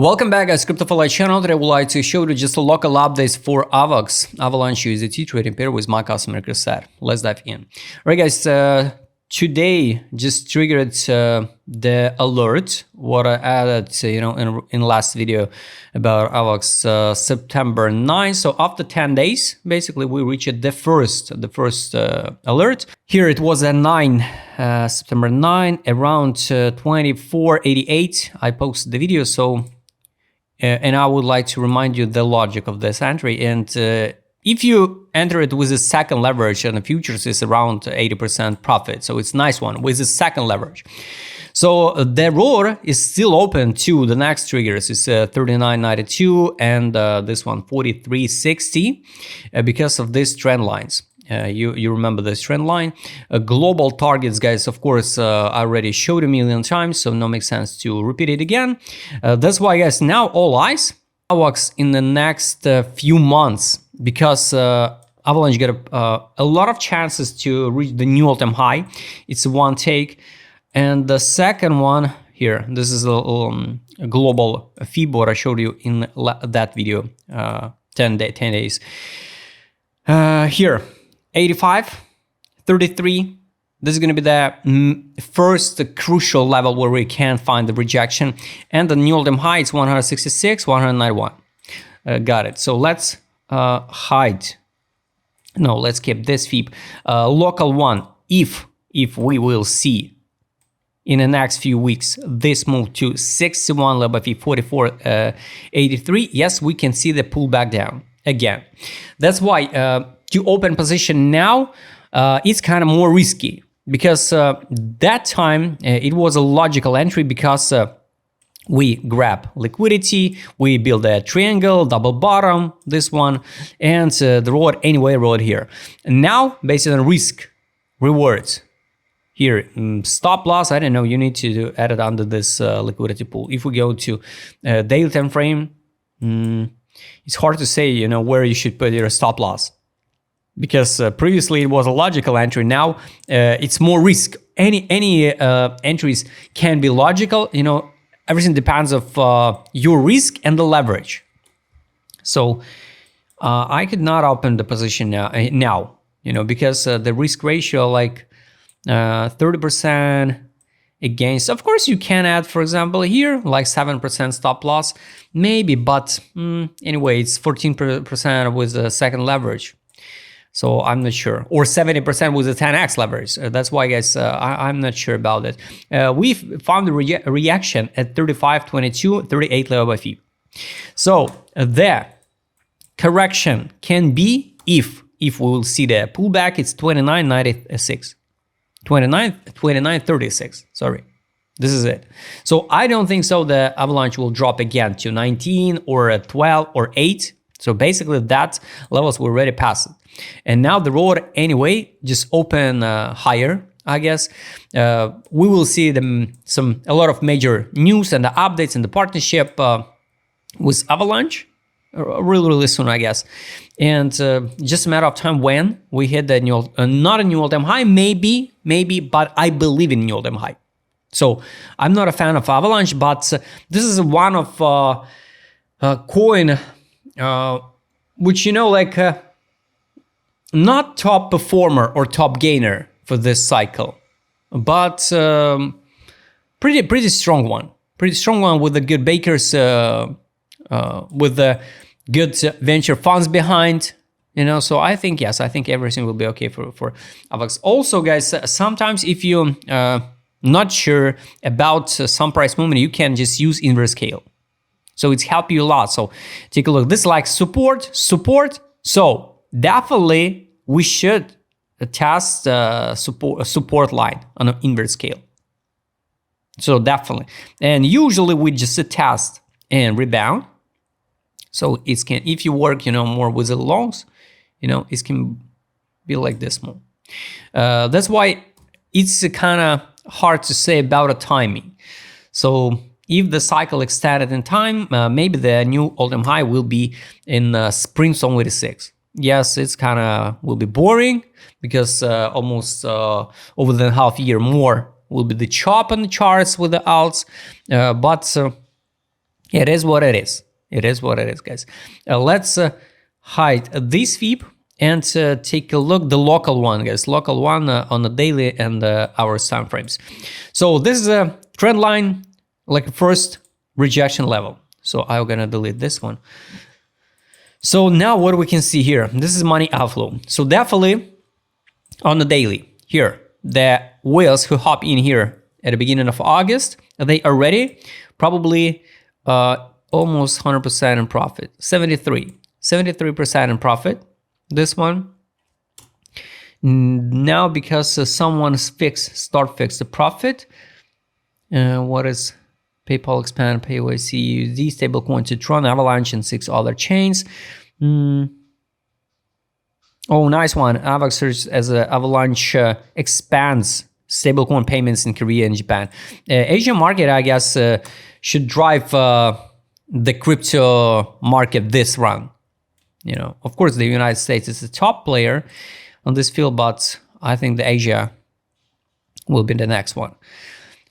Welcome back guys, Crypto4Life channel. Today I would like to show you just a local updates for AVAX, Avalanche USDT trading pair with my customer Chris. Let's dive in. Alright guys, today just triggered the alert what I added in last video about AVAX September 9. So after 10 days basically we reached the first alert. Here it was at September 9 around 24.88 I posted the video. So and I would like to remind you the logic of this entry. And if you enter it with a second leverage and the futures is around 80% profit, so it's a nice one with a second leverage. So the roar is still open to the next triggers. It's 39.92 and this one 43.60 because of these trend lines. You remember this trend line. Global targets, guys, of course, I already showed a million times, so no makes sense to repeat it again. That's why, guys, now all eyes AVAX in the next few months, because Avalanche got a lot of chances to reach the new all-time high. It's one take. And the second one here, this is a global fib what I showed you in that video, 10 days. Here. 85, 33, this is going to be the first crucial level where we can find the rejection. And the new all-time high is 166, 191. Got it. So let's let's keep this fib. Local one, if we will see in the next few weeks this move to 61 level fib 44.83, yes, we can see the pullback down again. That's why to open position now, it's kind of more risky because that time it was a logical entry because we grab liquidity, we build a triangle, double bottom, this one, and the road anyway road here. And now, based on risk rewards, here stop loss, I don't know, you need to add it under this liquidity pool. If we go to daily time frame, it's hard to say, where you should put your stop loss. Because previously it was a logical entry, now it's more risk. Any entries can be logical, everything depends of your risk and the leverage. So I could not open the position now, because the risk ratio like 30% against. Of course you can add, for example, here like 7% stop loss, maybe, but anyway, it's 14% with the second leverage. So I'm not sure, or 70% with a 10x leverage. That's why, guys, I'm not sure about it. We found the reaction at 35.22, 38 level fib. So the correction can be if we will see the pullback, it's 29.96, 29.36. Sorry, this is it. So I don't think so. The Avalanche will drop again to 19 or 12 or 8. So basically that levels were already passed. And now the road anyway just open higher, I guess. We will see a lot of major news and the updates in the partnership with Avalanche really soon, I guess. And just a matter of time when we hit the new, not a new all-time high, maybe, but I believe in new all-time high. So I'm not a fan of Avalanche, but this is one of coin which not top performer or top gainer for this cycle, but pretty strong one. Pretty strong one with the good bakers, with the good venture funds behind, So I think, yes, I think everything will be okay for AVAX. Also, guys, sometimes if you not sure about some price movement, you can just use inverse scale. So it's helped you a lot. So take a look. This is like support. So definitely we should test support line on an inverse scale. So definitely. And usually we just test and rebound. So it can, if you work, more with the longs, it can be like this more. That's why it's kind of hard to say about a timing. So if the cycle extended in time, maybe the new all-time high will be in spring 26. Yes, it's kind of will be boring because almost over the half year more will be the chop on the charts with the alts. But It is what it is. It is what it is, guys. Let's hide this FIB and take a look, the local one, guys. Local one on the daily and hours time frames. So this is a trend line, like first rejection level. So I'm gonna delete this one. So now what we can see here, this is money outflow. So definitely on the daily here, the whales who hop in here at the beginning of August, they already probably almost 100% in profit, 73% in profit. This one now because someone's fixed the profit. What is PayPal expand, PayYC, USD, stablecoin to Tron, Avalanche, and 6 other chains. Oh, nice one. AVAX as a Avalanche expands stablecoin payments in Korea and Japan. Asian market, I guess, should drive the crypto market this run. You know, of course, the United States is the top player on this field, but I think the Asia will be the next one.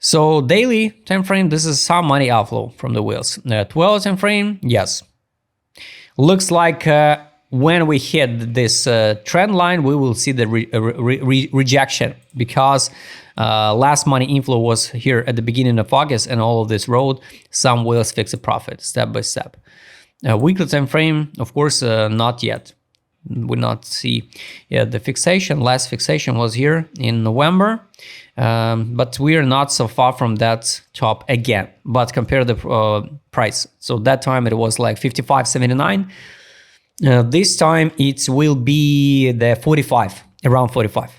So daily time frame, this is some money outflow from the whales. 12 time frame, yes. Looks like when we hit this trend line, we will see the rejection because last money inflow was here at the beginning of August, and all of this road, some whales fix a profit step by step. Weekly time frame, of course, not yet. We not see the fixation. Last fixation was here in November, but we are not so far from that top again. But compare the price. So that time it was like 55.79. This time it will be the 45, around 45.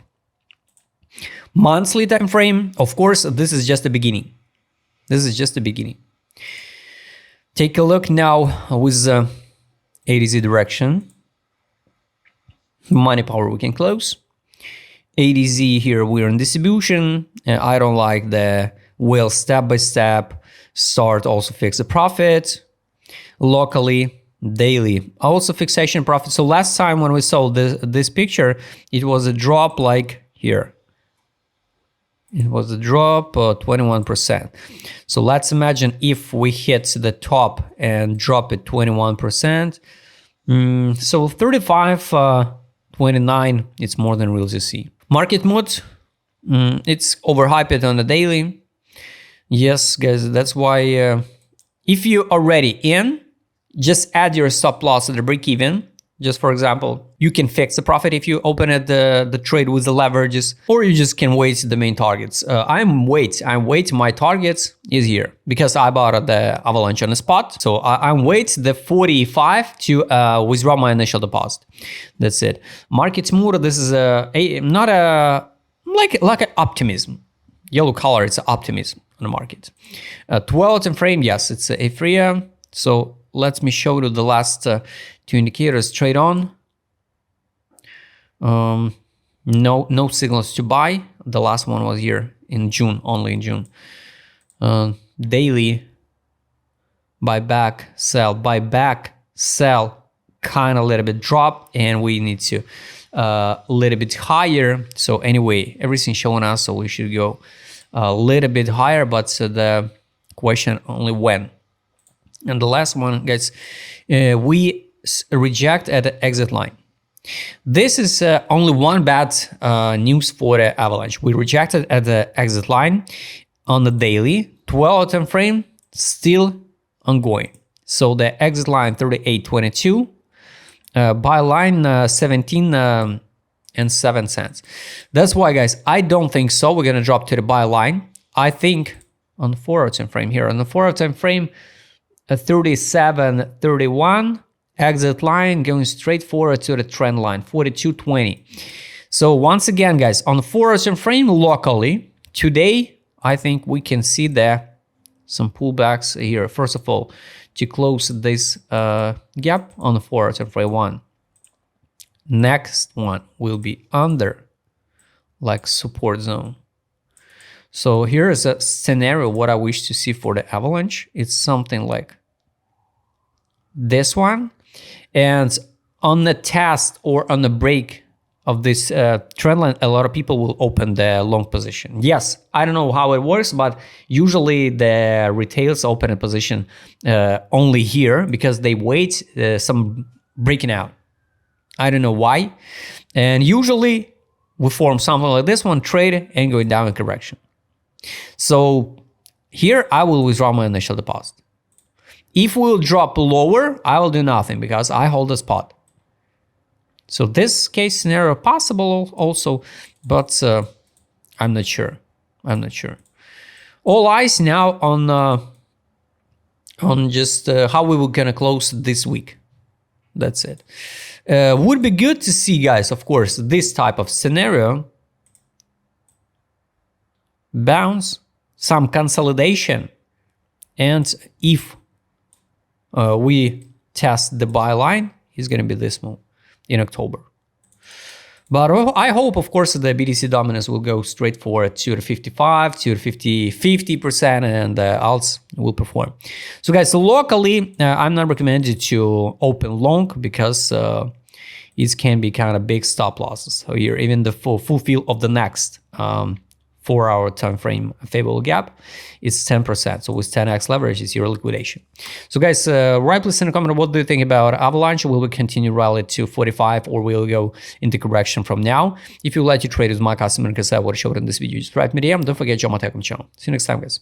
Monthly time frame, of course, this is just the beginning. This is just the beginning. Take a look now with ADZ direction. Money power we can close. ADZ here we're in distribution. I don't like the whale step by step. Start also fix the profit. Locally, daily also fixation profit. So last time when we saw this picture, it was a drop like here. It was a drop 21%. So let's imagine if we hit the top and drop it 21%. So 35, 29, it's more than real to see. Market mood, it's overhyped on the daily. Yes, guys, that's why if you already in, just add your stop loss at the break even. Just for example, you can fix the profit if you open it the trade with the leverages, or you just can wait the main targets. I'm wait. My targets is here because I bought the Avalanche on the spot. So I'm wait the 45 to withdraw my initial deposit. That's it. Market mood. This is not a like an optimism. Yellow color. It's optimism on the market. 12 time frame. Yes, it's a free. So let me show you the last two indicators. Trade on. No signals to buy. The last one was here in June, only in June. Daily buyback, sell, kind of a little bit drop, and we need to a little bit higher. So anyway, everything showing us, so we should go a little bit higher, but the question only when. And the last one, guys, we reject at the exit line. This is only one bad news for the Avalanche. We rejected at the exit line on the daily 12 time frame, still ongoing. So the exit line 38.22, buy line 17 and 7 cents. That's why, guys, I don't think so. We're gonna drop to the buy line. I think on the 4 hour time frame here, on the 4 hour time frame, 37.31. Exit line going straight forward to the trend line 42.20. So once again, guys, on the 4 hour time frame locally today, I think we can see there some pullbacks here. First of all, to close this gap on the 4 hour time frame one. Next one will be under like support zone. So here is a scenario what I wish to see for the Avalanche. It's something like this one. And on the test or on the break of this trend line, a lot of people will open the long position. Yes, I don't know how it works, but usually the retails open a position only here because they wait some breaking out. I don't know why. And usually we form something like this one, trade and going down in correction. So here I will withdraw my initial deposit. If we'll drop lower, I will do nothing because I hold a spot. So this case scenario possible also, but I'm not sure. I'm not sure. All eyes now on just how we were gonna close this week. That's it. Would be good to see, guys, of course, this type of scenario. Bounce, some consolidation, and if we test the buy line, it's gonna be this move in October. But I hope, of course, the BTC dominance will go straight for 2 to 55, 2 to 50, 50%, and alts will perform. So guys, so locally, I'm not recommended to open long because it can be kind of big stop losses. So here, even the fulfill of the next 4-hour time frame favorable gap is 10%. So with 10x leverage, it's your liquidation. So guys, write please in the comment, what do you think about Avalanche? Will we continue rally to 45 or will we go into correction from now? If you would like to trade with my customer, because I would show it in this video, just write me DM. Don't forget to join my Telegram channel. See you next time, guys.